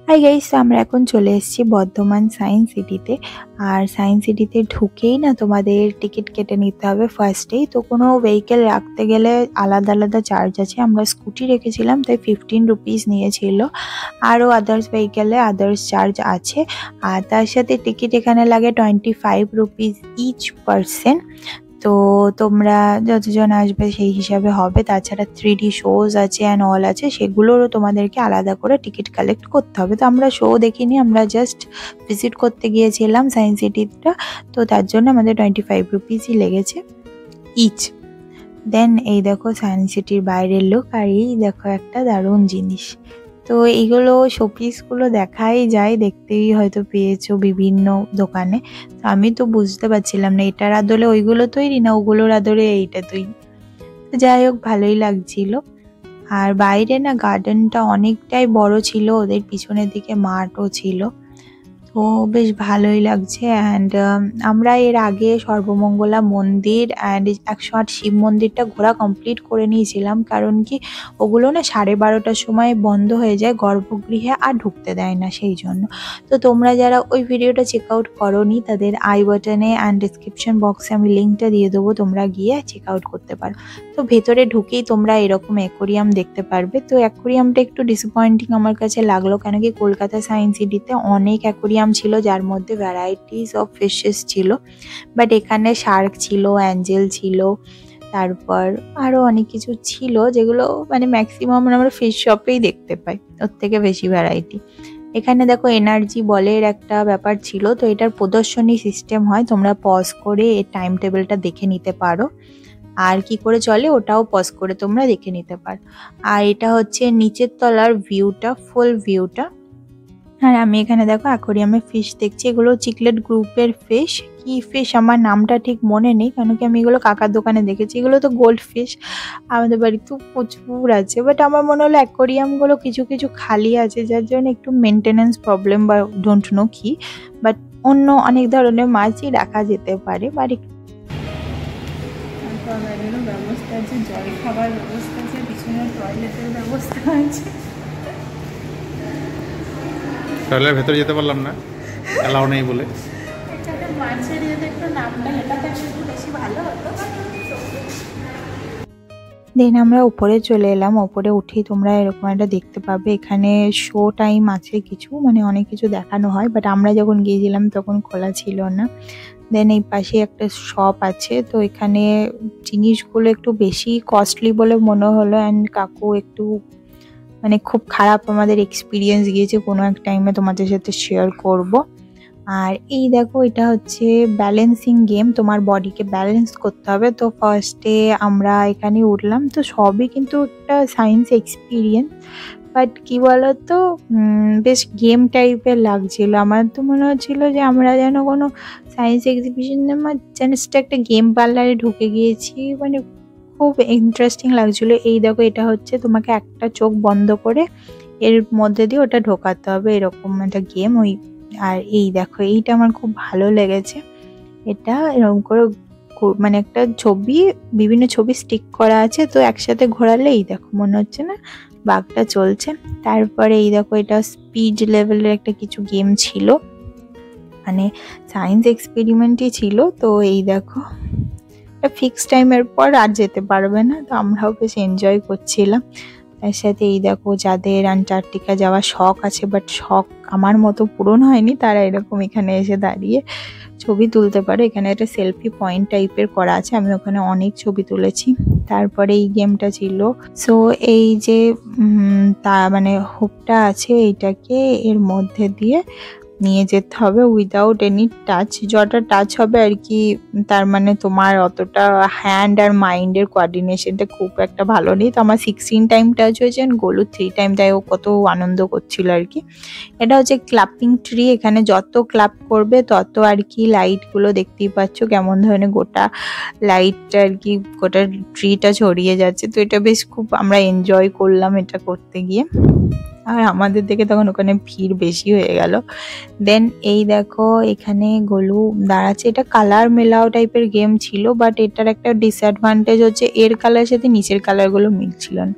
Hi guys, আমরা এখন চলে এসেছি বর্ধমান সায়েন্স সিটিতে। আর সায়েন্স সিটিতে ঢুকেই না তোমাদের টিকিট কেটে নিতে হবে ফার্স্টেই। তো কোনো ভেহিকেল রাখতে গেলে আলাদা আলাদা চার্জ আছে। আমরা স্কুটি রেখেছিলাম তাই 15 রুপিস নিয়েছিল। আরও আদার্স ভেহিকেলে আদার্স চার্জ আছে। আর তার সাথে টিকিট এখানে লাগে 25 রুপিস ইচ পারসন। তো তোমরা যতজন আসবে সেই হিসাবে হবে। তাছাড়া 3D শোজ আছে অ্যান্ড অল আছে, সেগুলোরও তোমাদেরকে আলাদা করে টিকিট কালেক্ট করতে হবে। তো আমরা শো দেখিনি, আমরা জাস্ট ভিজিট করতে গিয়েছিলাম সায়েন্স সিটিটা। তো তার জন্য আমাদের 25 রুপিসই লেগেছে ইচ। দেন এই দেখো সায়েন্স সিটির বাইরের লুক। আর এই দেখো একটা দারুণ জিনিস। তো এইগুলো শোপিসগুলো দেখাই যায়, দেখতেই হয়তো পেয়েছো বিভিন্ন দোকানে। তো আমি তো বুঝতে পারছিলাম না এটার আদলে ওইগুলো তৈরি না ওগুলোর আদলে এইটা তৈরি। তো যাই হোক, ভালোই লাগছিল। আর বাইরে না গার্ডেনটা অনেকটাই বড় ছিল, ওদের পিছনের দিকে মাঠও ছিল। তো বেশ ভালোই লাগছে। অ্যান্ড আমরা এর আগে সর্বমঙ্গলা মন্দির অ্যান্ড 108 শিব মন্দিরটা ঘোরা কমপ্লিট করে নিয়েছিলাম। কারণ কি ওগুলো না 12:30টার সময় বন্ধ হয়ে যায় গর্ভগৃহে, আর ঢুকতে দেয় না সেই জন্য। তো তোমরা যারা ওই ভিডিওটা চেক আউট করোনি তাদের আই বাটনে অ্যান্ড ডিসক্রিপশন বক্সে আমি লিঙ্কটা দিয়ে দেবো, তোমরা গিয়ে চেক আউট করতে পারো। তো ভেতরে ঢুকেই তোমরা এরকম অ্যাকোরিয়াম দেখতে পারবে। তো অ্যাকোরিয়ামটা একটু ডিসঅ্যাপয়েন্টিং আমার কাছে লাগলো, কেন কি কলকাতা সায়েন্স সিটিতে অনেক অ্যাকোরিয়াম ছিল যার মধ্যে ভ্যারাইটিস অফ ফিশেস ছিল। বাট এখানে শার্ক ছিল, অ্যাঞ্জেল ছিল, তারপর আরও অনেক কিছু ছিল যেগুলো মানে ম্যাক্সিমাম আমরা ফিশ শপেই দেখতে পাই, ওর থেকে বেশি ভ্যারাইটি। এখানে দেখো এনার্জি বলের একটা ব্যাপার ছিল। তো এটার প্রদর্শনী সিস্টেম হয়, তোমরা পজ করে এর টাইম টেবিলটা দেখে নিতে পারো। আর কি করে চলে ওটাও পজ করে তোমরা দেখে নিতে পারো। আর এটা হচ্ছে নিচের তলার ভিউটা, ফুল ভিউটা। আর আমি এখানে দেখো অ্যাকোরিয়ামে ফিশ দেখছি, এগুলো চিকলেট গ্রুপের ফিশ। কি ফিশ আমার নামটা ঠিক মনে নেই, কেন কি আমি এগুলো কাকার দোকানে দেখেছি। এগুলো তো গোল্ড ফিশ, আমাদের বাড়িতেও প্রচুর আছে। বাট আমার মনে হলো অ্যাকোরিয়ামগুলো কিছু কিছু খালি আছে যার জন্য একটু মেনটেনেন্স প্রবলেম বা ডোন্ট নো কি। বাট অন্য অনেক ধরনের মাছই রাখা যেতে পারে। বাড়ি ব্যবস্থা আছে, জল খাবার ব্যবস্থা আছে, পিছনে টয়লেটের ব্যবস্থা আছে। টয়লেটের ভেতরে যেতে পারলাম না, অ্যালাউ নেই বলে। মাছের যদি একটু নামটা লেখাটা একটু বেশি ভালো হতো। দেন আমরা উপরে চলে এলাম। উপরে উঠেই তোমরা এরকম একটা দেখতে পাবে, এখানে শো টাইম আছে কিছু, মানে অনেক কিছু দেখানো হয়। বাট আমরা যখন গিয়েছিলাম তখন খোলা ছিল না। দেন এই পাশে একটা শপ আছে। তো এখানে জিনিসগুলো একটু বেশি কস্টলি বলে মনে হলো। অ্যান্ড কাকু একটু মানে খুব খারাপ আমাদের এক্সপিরিয়েন্স গিয়েছে, কোনো এক টাইমে তোমাদের সাথে শেয়ার করব। আর এই দেখো এটা হচ্ছে ব্যালেন্সিং গেম, তোমার বডিকে ব্যালেন্স করতে হবে। তো ফার্স্টে আমরা এখানে উঠলাম। তো সবই কিন্তু একটা সায়েন্স এক্সপিরিয়েন্স। বাট কি বলতো, বেশ গেম টাইপের লাগছিল। আমার তো মনে হচ্ছিল যে আমরা যেন কোনো সায়েন্স এক্সিবিশনে জাস্ট একটা গেম পার্লারে ঢুকে গিয়েছি। মানে খুব ইন্টারেস্টিং লাগছিল। এই দেখো এটা হচ্ছে তোমাকে একটা চোখ বন্ধ করে এর মধ্যে দিয়ে ওটা ঢোকাতে হবে, এরকম একটা গেম ওই। আর এই দেখো এইটা আমার খুব ভালো লেগেছে। এটা এরকম করে মানে একটা ছবি, বিভিন্ন ছবি স্টিক করা আছে। তো একসাথে ঘোরালে এই দেখো মনে হচ্ছে না বাঘটা চলছে। তারপরে এই দেখো এটা স্পিড লেভেলের একটা কিছু গেম ছিল, মানে সায়েন্স এক্সপেরিমেন্টই ছিল। তো এই দেখো ফিক্স টাইমের পর আর যেতে পারবে না। তো আমরাও বেশ এনজয় করছিলাম। তার সাথে এই দেখো যাদের আন্টার্কটিকা যাওয়ার শখ আছে বাট শখ আমার মতো পূরণ হয়নি, তারা এরকম এখানে এসে দাঁড়িয়ে ছবি তুলতে পারে। এখানে একটা সেলফি পয়েন্ট টাইপের করা আছে, আমি ওখানে অনেক ছবি তুলেছি। তারপরে এই গেমটা ছিল। সো এই যে তা মানে হুকটা আছে, এইটাকে এর মধ্যে দিয়ে নিয়ে যেতে হবে উইদাউট এনি টাচ। যতটা টাচ হবে আর কি, তার মানে তোমার অতটা হ্যান্ড আর মাইন্ডের কোঅর্ডিনেশনটা খুব একটা ভালো নেই। তো আমার 16 টাইম টাচ হয়েছে, গোলু 3 টাইম, তাই ও কত আনন্দ করছিল আর কি। এটা হচ্ছে ক্লাপিং ট্রি, এখানে যত ক্লাপ করবে তত আর কি লাইটগুলো দেখতেই পাচ্ছ কেমন ধরনের গোটা লাইটটা আর কি গোটা ট্রিটা ছড়িয়ে যাচ্ছে। তো এটা বেশ খুব আমরা এনজয় করলাম এটা করতে গিয়ে। আর আমাদের দেখে তখন ওখানে ভিড় বেশি হয়ে গেল। দেন এই দেখো এখানে গোলু দাঁড়াচ্ছে। এটা কালার মেলাও টাইপের গেম ছিল, বাট এটার একটা ডিসঅ্যাডভান্টেজ হচ্ছে এর কালারের সাথে নিচের কালারগুলো মিলছিল না।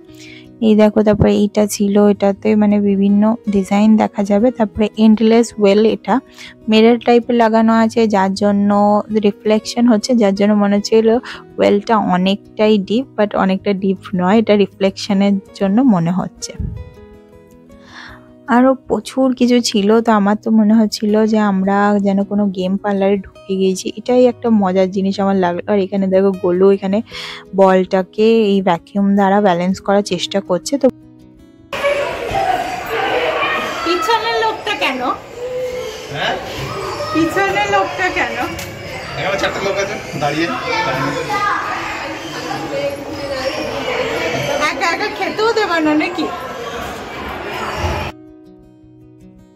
এই দেখো, তারপরে এইটা ছিল, এটাতে মানে বিভিন্ন ডিজাইন দেখা যাবে। তারপরে এন্ডলেস ওয়েল, এটা মিরর টাইপের লাগানো আছে, যার জন্য রিফ্লেকশন হচ্ছে, যার জন্য মনে হচ্ছিল ওয়েলটা অনেকটাই ডিপ, বাট অনেকটা ডিপ নয়, এটা রিফ্লেকশনের জন্য মনে হচ্ছে। আরও প্রচুর কিছু ছিল, তো আমার তো মনে হচ্ছিল যে আমরা যেন কোনো গেম পার্লারে ঢুকে গিয়েছি, এটাই একটা মজার জিনিস আমার লাগলো। আর এখানে দেখো গোলু এখানে বলটাকে এই ভ্যাকিউম দ্বারা ব্যালেন্স করার চেষ্টা করছে। তো পিছনের লোকটা কেন? হ্যাঁ, পিছনের লোকটা কেন? এখানে 4টা লোক আছে দাঁড়িয়ে। একা একা খেতেও দেবে না নাকি?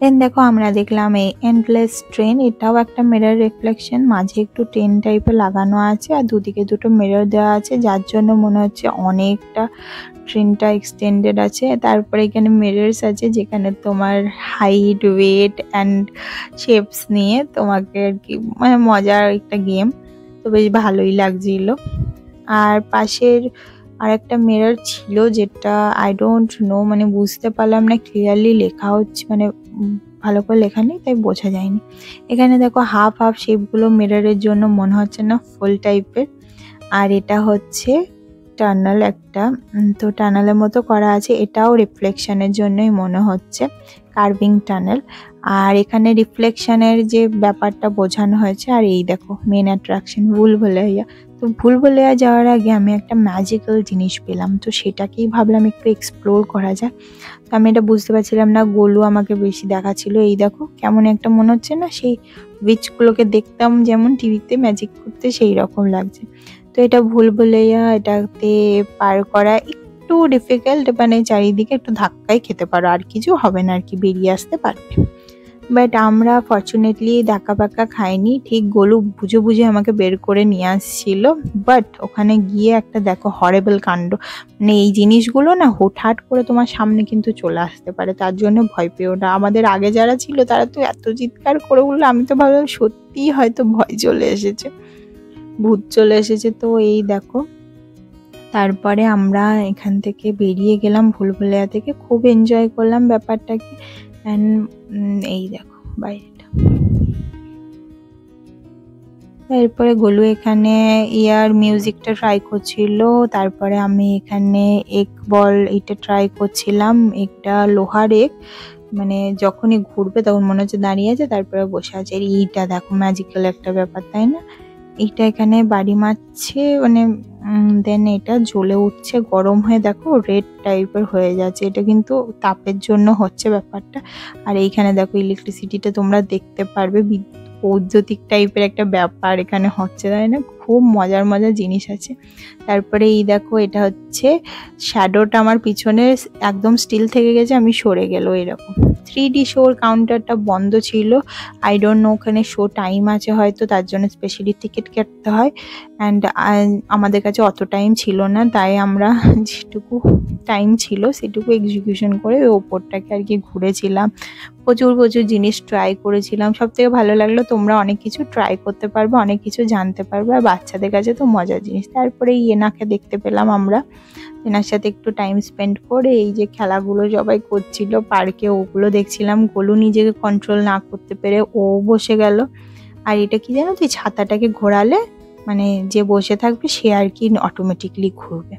দেন দেখো আমরা দেখলাম এই এন্ডলেস ট্রেন, এটাও একটা মিরর রিফ্লেকশন, মাঝে একটু ট্রেন টাইপের লাগানো আছে আর দুদিকে দুটো মিরর দেওয়া আছে, যার জন্য মনে হচ্ছে অনেকটা ট্রেনটা এক্সটেন্ডেড আছে। তারপরে এখানে মিরর্স আছে, যেখানে তোমার হাইট, ওয়েট অ্যান্ড শেপস নিয়ে তোমাকে আর কি মানে মজার একটা গেম, তো বেশ ভালোই লাগছিল। আর পাশের আর একটা মিরর ছিল, যেটা আই ডোন্ট নো, মানে বুঝতে পারলাম না ক্লিয়ারলি লেখা হচ্ছে, মানে ভালো করে লেখা নেই তাই বোঝা যায়নি। এখানে দেখো হাফ হাফ শেপগুলো মিররের জন্য মনে হচ্ছে না ফুল টাইপের। আর এটা হচ্ছে টানেল একটা, তো টানেলের মতো করা আছে, এটাও রিফ্লেকশনের জন্যই মনে হচ্ছে, কার্ভিং টানেল। আর এখানে রিফ্লেকশনের যে ব্যাপারটা বোঝানো হয়েছে। আর এই দেখো মেন অ্যাট্রাকশন ভুলভুলাইয়া। তো ভুলভুলাইয়া যাওয়ার আগে আমি একটা ম্যাজিক্যাল জিনিস পেলাম, তো সেটাকেই ভাবলাম একটু এক্সপ্লোর করা যায়। তো আমি এটা বুঝতে পারছিলাম না, গোলু আমাকে বেশি দেখাচ্ছিল। এই দেখো কেমন একটা মনে হচ্ছে না সেই উইচগুলোকে দেখতাম যেমন টিভিতে ম্যাজিক করতে, সেই রকম লাগছে। তো এটা ভুলভুলাইয়া, এটাতে পার করা একটু ডিফিকাল্ট, মানে চারিদিকে একটু ধাক্কাই খেতে পারো, আর কিছু হবে না আর কি, বেরিয়ে আসতে পারবে। বাট আমরা ফরচুনেটলি ধাক্কা পাক্কা খাইনি, ঠিক গোলু বুঝে বুঝে আমাকে বের করে নিয়ে আসছিল। বাট ওখানে গিয়ে একটা দেখো হরেবল কাণ্ড, মানে এই জিনিসগুলো না হুটহাট করে তোমার সামনে কিন্তু চলে আসতে পারে, তার জন্য ভয় পেও না। আমাদের আগে যারা ছিল তারা তো এত চিৎকার করে উঠলো, আমি তো ভাবলাম সত্যিই হয়তো ভয় চলে এসেছে, ভূত চলে এসেছে। তো এই দেখো তারপরে আমরা এখান থেকে বেরিয়ে গেলাম ভুলভুলাইয়া থেকে, খুব এনজয় করলাম ব্যাপারটাকে। অ্যান্ড এই দেখো বাইরেটা। এরপরে গোলু এখানে ইয়ার মিউজিকটা ট্রাই করছিল, তারপরে আমি এখানে এগ বল এটা ট্রাই করছিলাম, একটা লোহার এগ, মানে যখনই ঘুরবে তখন মনে হচ্ছে দাঁড়িয়ে আছে, তারপরে বসে আছে। এইটা দেখো ম্যাজিক্যাল একটা ব্যাপার, তাই না? এইটা এখানে বাড়ি মারছে, মানে দেন এটা জ্বলে উঠছে, গরম হয়ে দেখো রেড টাইপের হয়ে যাচ্ছে, এটা কিন্তু তাপের জন্য হচ্ছে ব্যাপারটা। আর এইখানে দেখো ইলেকট্রিসিটিটা তোমরা দেখতে পারবে, বৈদ্যুতিক টাইপের একটা ব্যাপার এখানে হচ্ছে, তাই না? খুব মজার মজার জিনিস আছে। তারপরে এই দেখো এটা হচ্ছে শ্যাডোটা আমার পিছনে একদম স্টিল থেকে গেছে, আমি সরে গেল এরকম। 3D শোর কাউন্টারটা বন্ধ ছিল, আই ডোন্ট নো ওখানে শো টাইম আছে হয়তো, তার জন্য স্পেশালি টিকিট কাটতে হয়। অ্যান্ড আমাদের কাছে অত টাইম ছিল না, তাই আমরা যেটুকু টাইম ছিল সেটুকু এক্সিকিউশন করে ওই ওপরটাকে আর কি ঘুরেছিলাম, প্রচুর প্রচুর জিনিস ট্রাই করেছিলাম। সবথেকে ভালো লাগলো তোমরা অনেক কিছু ট্রাই করতে পারবে, অনেক কিছু জানতে পারবে, আর বাচ্চাদের কাছে তো মজার জিনিস। তারপরে ইয়েনাকে দেখতে পেলাম আমরা, এনার সাথে একটু টাইম স্পেন্ড করে এই যে খেলাগুলো সবাই করছিল পার্কে ওগুলো দেখছিলাম। গোলু নিজেকে কন্ট্রোল না করতে পেরে ও বসে গেল। আর এটা কি জানো, তুই ছাতাটাকে ঘোরালে মানে যে বসে থাকবে সে আর কি অটোমেটিকলি ঘুরবে।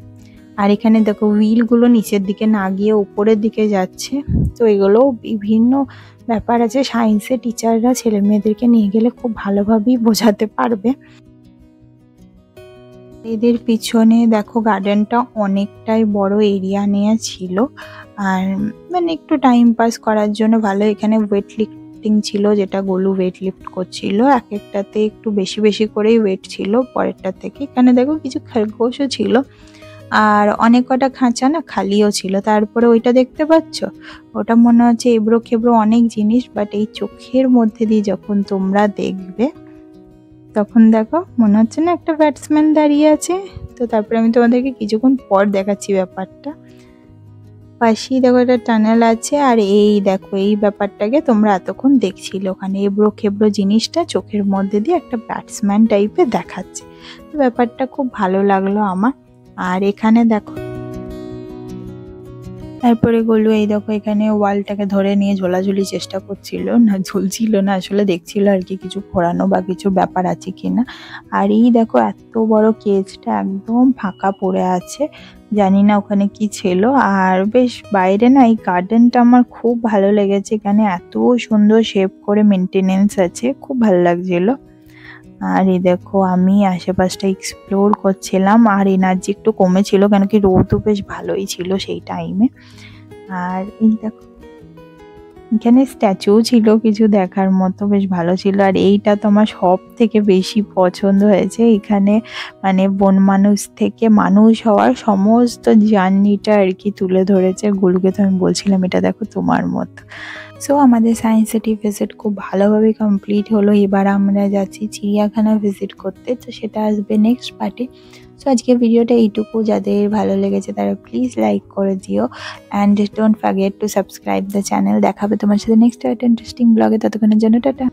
আর এখানে দেখো হুইলগুলো নিচের দিকে না গিয়ে উপরের দিকে যাচ্ছে। তো এগুলো বিভিন্ন ব্যাপার আছে, সায়েন্সের টিচাররা ছেলে মেয়েদেরকে নিয়ে গেলে খুব ভালোভাবেই বোঝাতে পারবে। এদের পিছনে দেখো গার্ডেনটা অনেকটাই বড় এরিয়া নিয়ে ছিল, আর মানে একটু টাইম পাস করার জন্য ভালো। এখানে ওয়েট লিফটিং ছিল, যেটা গোলু ওয়েট লিফট করছিল, এক একটাতে একটু বেশি বেশি করেই ওয়েট ছিল পরেরটা থেকে। এখানে দেখো কিছু খরগোশও ছিল, আর অনেক কটা খাঁচা না খালিও ছিল। তারপরে ওইটা দেখতে পাচ্ছ, ওটা মনে হচ্ছে এবড়ো খেবড়ো অনেক জিনিস, বাট এই চোখের মধ্যে দিয়ে যখন তোমরা দেখবে তখন দেখো মনে হচ্ছে না একটা ব্যাটসম্যান দাঁড়িয়ে আছে। তো তারপরে আমি তোমাদেরকে কিছুক্ষণ পর দেখাচ্ছি ব্যাপারটা। পাশেই দেখো একটা টানেল আছে, আর এই দেখো এই ব্যাপারটাকে তোমরা এতক্ষণ দেখছিলে, ওখানে এবড়ো খেবড়ো জিনিসটা চোখের মধ্যে দিয়ে একটা ব্যাটসম্যান টাইপের দেখাচ্ছে। তো ব্যাপারটা খুব ভালো লাগলো আমার। আর এখানে দেখো তারপরে গোলু এই দেখো এখানে ওয়ালটাকে ধরে নিয়ে ঝোলাঝুলি চেষ্টা করছিল, না ঝুলছিল না আসলে, দেখছিল আর কি কিছু ঘোরানো বা কিছু ব্যাপার আছে কিনা। আর এই দেখো এত বড় কেজটা একদম ফাঁকা পড়ে আছে, জানি না ওখানে কি ছিল। আর বেশ বাইরে না এই গার্ডেনটা আমার খুব ভালো লেগেছে, এখানে এত সুন্দর শেপ করে মেনটেনেন্স আছে, খুব ভালো লাগছিল। আর এই দেখো আমি আশেপাশটা এক্সপ্লোর করছিলাম, আর এনার্জি একটু কমেছিল কেন কি রোদও বেশ ভালোই ছিল সেই টাইমে। আর এই দেখো এখানে স্ট্যাচুও ছিল কিছু দেখার মতো, বেশ ভালো ছিল। আর এইটা তো আমার সব থেকে বেশি পছন্দ হয়েছে, এখানে মানে বন মানুষ থেকে মানুষ হওয়ার সমস্ত জার্নিটা আর কি তুলে ধরেছে। গুলুকে তো আমি বলছিলাম এটা দেখো তোমার মতো। সো আমাদের সায়েন্স সিটি ভিজিট খুব ভালোভাবে কমপ্লিট হলো। এবার আমরা যাচ্ছি চিড়িয়াখানা ভিজিট করতে, তো সেটা আসবে নেক্সট পার্টে। সো আজকে ভিডিওটা এইটুকু, যাদের ভালো লেগেছে তারা প্লিজ লাইক করে দিও and don't forget to subscribe the channel. দেখাবে তোমার সাথে নেক্সট একটা ইন্টারেস্টিং ব্লগে, ততক্ষণের জন্য টাটা।